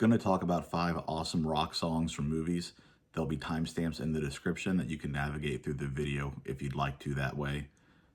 Going to talk about 5 awesome rock songs from movies. There'll be timestamps in the description that you can navigate through the video if you'd like to that way.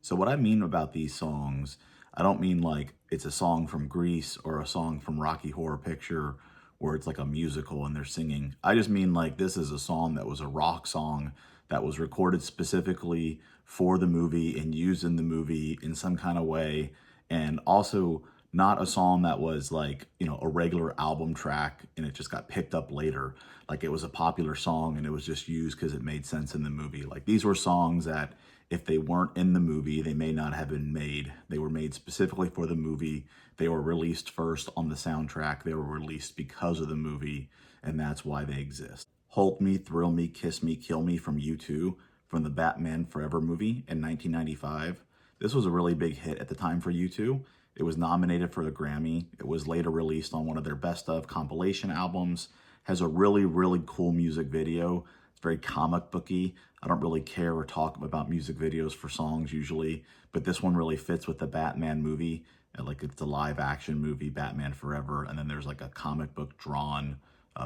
So what I mean about these songs, I don't mean like it's a song from Grease or a song from Rocky Horror Picture where it's like a musical and they're singing. I just mean like this is a song that was a rock song that was recorded specifically for the movie and used in the movie in some kind of way, and also not a song that was like, a regular album track and it just got picked up later. Like it was a popular song and it was just used because it made sense in the movie. Like these were songs that if they weren't in the movie, they may not have been made. They were made specifically for the movie. They were released first on the soundtrack. They were released because of the movie, and that's why they exist. Hold Me, Thrill Me, Kiss Me, Kill Me from U2 from the Batman Forever movie in 1995. This was a really big hit at the time for U2. It was nominated for the Grammy. It was later released on one of their best of compilation albums. Has a really, really cool music video. It's very comic booky. I don't really care or talk about music videos for songs usually, but this one really fits with the Batman movie. Like it's a live action movie, Batman Forever, and then there's like a comic book drawn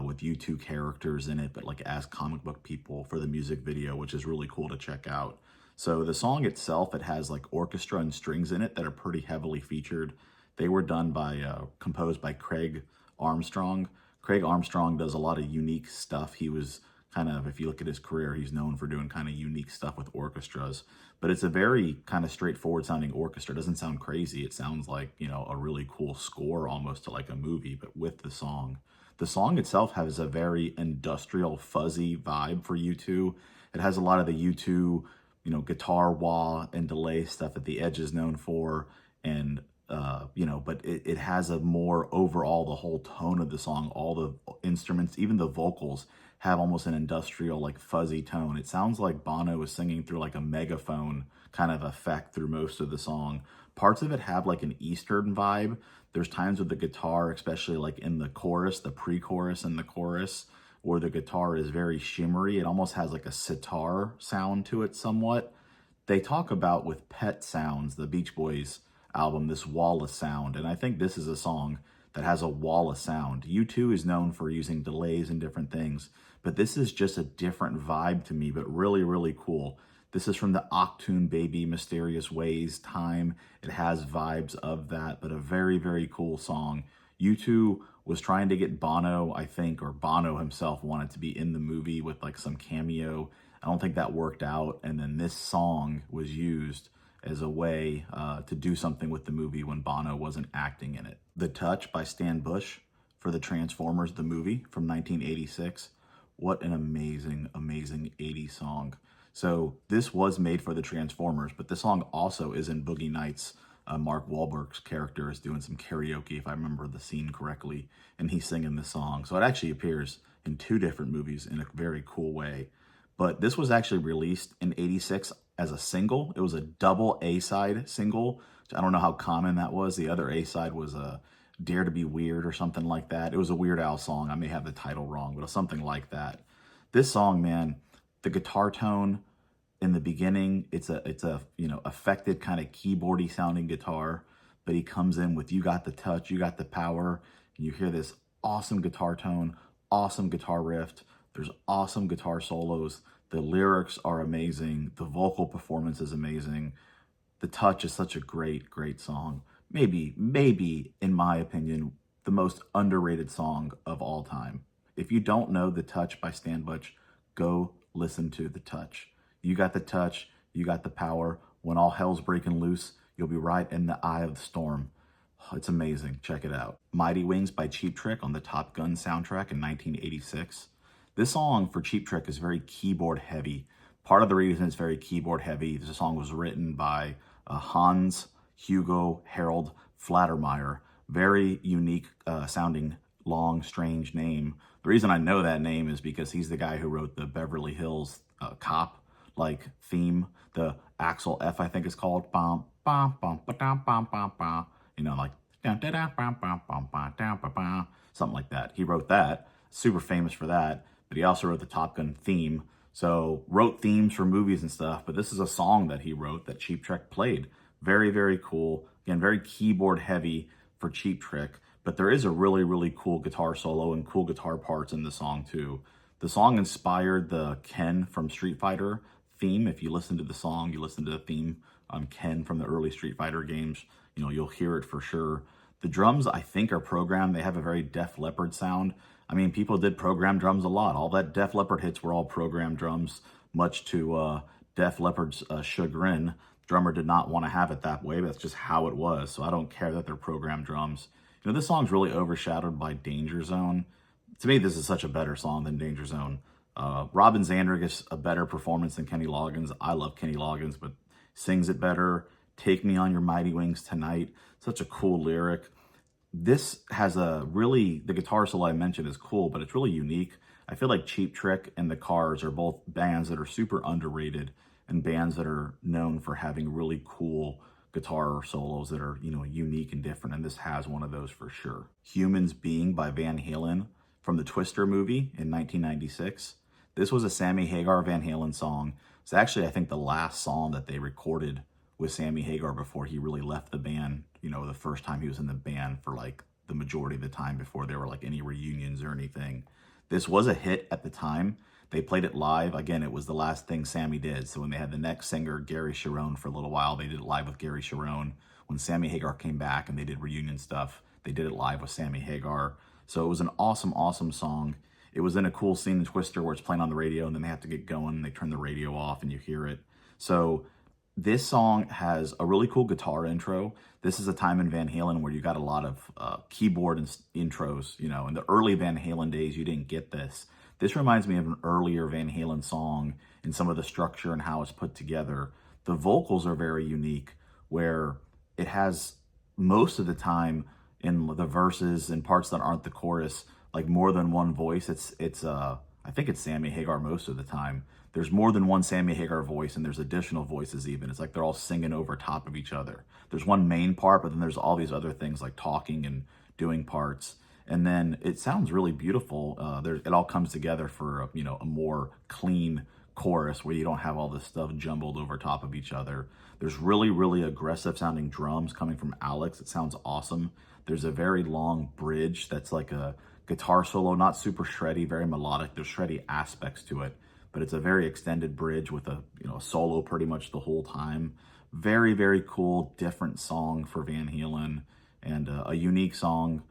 with U2 characters in it, but like as comic book people for the music video, which is really cool to check out. So the song itself, it has like orchestra and strings in it that are pretty heavily featured. They were done by, composed by Craig Armstrong. Craig Armstrong does a lot of unique stuff. He was kind of, if you look at his career, he's known for doing kind of unique stuff with orchestras. But it's a very kind of straightforward sounding orchestra. It doesn't sound crazy. It sounds like, a really cool score almost to like a movie, but with the song. The song itself has a very industrial, fuzzy vibe for U2. It has a lot of the U2 guitar wah and delay stuff that the Edge is known for. And, but it has a more overall, the whole tone of the song, all the instruments, even the vocals have almost an industrial, like fuzzy tone. It sounds like Bono is singing through like a megaphone kind of effect through most of the song. Parts of it have like an Eastern vibe. There's times with the guitar, especially like in the chorus, the pre-chorus and the chorus, where the guitar is very shimmery. It almost has like a sitar sound to it somewhat. They talk about with Pet Sounds, the Beach Boys album, this wall of sound. And I think this is a song that has a wall of sound. U2 is known for using delays and different things, but this is just a different vibe to me, but really, really cool. This is from the Octune Baby, Mysterious Ways time. It has vibes of that, but a very, very cool song. U2 was trying to get Bono, I think, or Bono himself wanted to be in the movie with like some cameo. I don't think that worked out. And then this song was used as a way to do something with the movie when Bono wasn't acting in it. The Touch by Stanbush for the Transformers, the movie from 1986. What an amazing, amazing 80s song. So this was made for the Transformers, but this song also is in Boogie Nights. Mark Wahlberg's character is doing some karaoke, if I remember the scene correctly, and he's singing this song. So it actually appears in 2 different movies in a very cool way. But this was actually released in 86 as a single. It was a double A-side single. I don't know how common that was. The other A-side was a Dare to Be Weird or something like that. It was a Weird Al song. I may have the title wrong, but it was something like that. This song, man, the guitar tone in the beginning, it's a affected kind of keyboardy sounding guitar, but he comes in with "You Got the Touch, You Got the Power," and you hear this awesome guitar tone, awesome guitar riff. There's awesome guitar solos. The lyrics are amazing. The vocal performance is amazing. The Touch is such a great, great song. Maybe, in my opinion, the most underrated song of all time. If you don't know The Touch by Stanbush, go listen to The Touch. You got the touch, you got the power. When all hell's breaking loose, you'll be right in the eye of the storm. It's amazing. Check it out. Mighty Wings by Cheap Trick on the Top Gun soundtrack in 1986. This song for Cheap Trick is very keyboard heavy. Part of the reason it's very keyboard heavy, this song was written by Hans Hugo Harold Flattermeyer. Very unique sounding, long, strange name. The reason I know that name is because he's the guy who wrote the Beverly Hills Cop like theme, the Axel F, I think it's called, bum bum bum ba dum bum bum bum, like dum da da bum bum bum ba dum ba ba, something like that. He wrote that, super famous for that, but he also wrote the Top Gun theme. So wrote themes for movies and stuff, but this is a song that he wrote that Cheap Trick played. Very, very cool. Again, very keyboard heavy for Cheap Trick, But there is a really, really cool guitar solo and cool guitar parts in the song too. The song inspired the Ken from Street Fighter theme. If you listen to the song, you listen to the theme on Ken from the early Street Fighter games, you know, you'll hear it for sure. The drums, I think, are programmed. They have a very Def Leppard sound. I mean, people did program drums a lot. All that Def Leppard hits were all programmed drums, much to Def Leppard's chagrin. Drummer did not want to have it that way, but that's just how it was. So I don't care that they're programmed drums. You know, this song's really overshadowed by Danger Zone. To me, this is such a better song than Danger Zone. Robin Zander gets a better performance than Kenny Loggins. I love Kenny Loggins, but sings it better. Take Me on Your Mighty Wings Tonight. Such a cool lyric. This has the guitar solo I mentioned is cool, but it's really unique. I feel like Cheap Trick and the Cars are both bands that are super underrated and bands that are known for having really cool guitar solos that are, you know, unique and different, and this has one of those for sure. Humans Being by Van Halen from the Twister movie in 1996. This was a Sammy Hagar Van Halen song. It's actually, I think, the last song that they recorded with Sammy Hagar before he really left the band, you know, the first time he was in the band for like the majority of the time before there were like any reunions or anything. This was a hit at the time. They played it live. Again, it was the last thing Sammy did. So when they had the next singer, Gary Cherone, for a little while, they did it live with Gary Cherone. When Sammy Hagar came back and they did reunion stuff, they did it live with Sammy Hagar. So it was an awesome, awesome song. It was in a cool scene in Twister where it's playing on the radio and then they have to get going and they turn the radio off and you hear it. So this song has a really cool guitar intro. This is a time in Van Halen where you got a lot of keyboard and intros. You know, in the early Van Halen days, you didn't get this. This reminds me of an earlier Van Halen song in some of the structure and how it's put together. The vocals are very unique, where it has most of the time in the verses and parts that aren't the chorus, like more than one voice. I think it's Sammy Hagar most of the time. There's more than one Sammy Hagar voice, and there's additional voices even. It's like they're all singing over top of each other. There's one main part, but then there's all these other things like talking and doing parts. And then it sounds really beautiful. It all comes together for a more clean chorus where you don't have all this stuff jumbled over top of each other. There's really, really aggressive sounding drums coming from Alex. It sounds awesome. There's a very long bridge that's like a guitar solo, not super shreddy, very melodic. There's shreddy aspects to it, but it's a very extended bridge with a solo pretty much the whole time. Very, very cool, different song for Van Halen, and a unique song.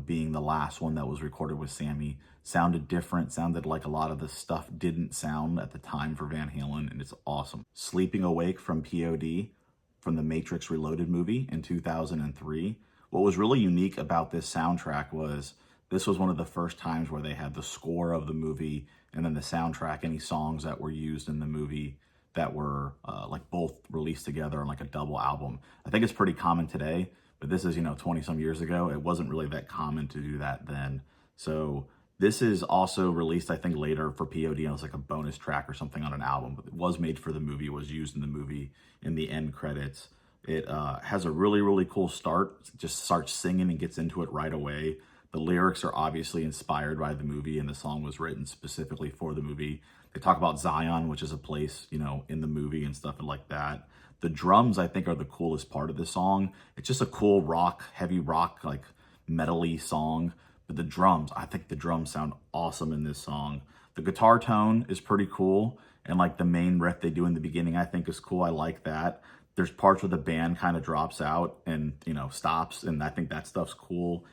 Being the last one that was recorded with Sammy, sounded different, sounded like a lot of the stuff didn't sound at the time for Van Halen, and it's awesome. Sleeping Awake from P.O.D. from the Matrix Reloaded movie in 2003. What was really unique about this soundtrack was this was one of the first times where they had the score of the movie and then the soundtrack, any songs that were used in the movie that were like both released together on like a double album. I think it's pretty common today, but this is, 20 some years ago. It wasn't really that common to do that then. So this is also released, I think, later for P.O.D. as like a bonus track or something on an album, but it was made for the movie, was used in the movie in the end credits. It has a really, really cool start. It just starts singing and gets into it right away. The lyrics are obviously inspired by the movie, and the song was written specifically for the movie. They talk about Zion, which is a place, in the movie and stuff like that. The drums, I think, are the coolest part of the song. It's just a cool rock, heavy rock, like metal-y song. But the drums, I think the drums sound awesome in this song. The guitar tone is pretty cool. And like the main riff they do in the beginning, I think is cool. I like that. There's parts where the band kind of drops out and, stops. And I think that stuff's cool.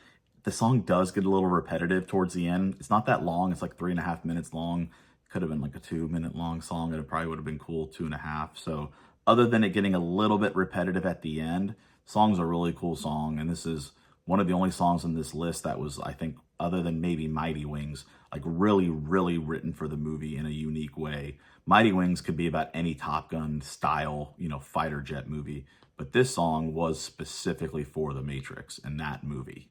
The song does get a little repetitive towards the end. It's not that long. It's like 3.5 minutes long. Could have been like a 2-minute long song, and it probably would have been cool 2.5. So other than it getting a little bit repetitive at the end, song's a really cool song. And this is one of the only songs on this list that was, I think, other than maybe Mighty Wings, like really, really written for the movie in a unique way. Mighty Wings could be about any Top Gun style, fighter jet movie. But this song was specifically for The Matrix and that movie.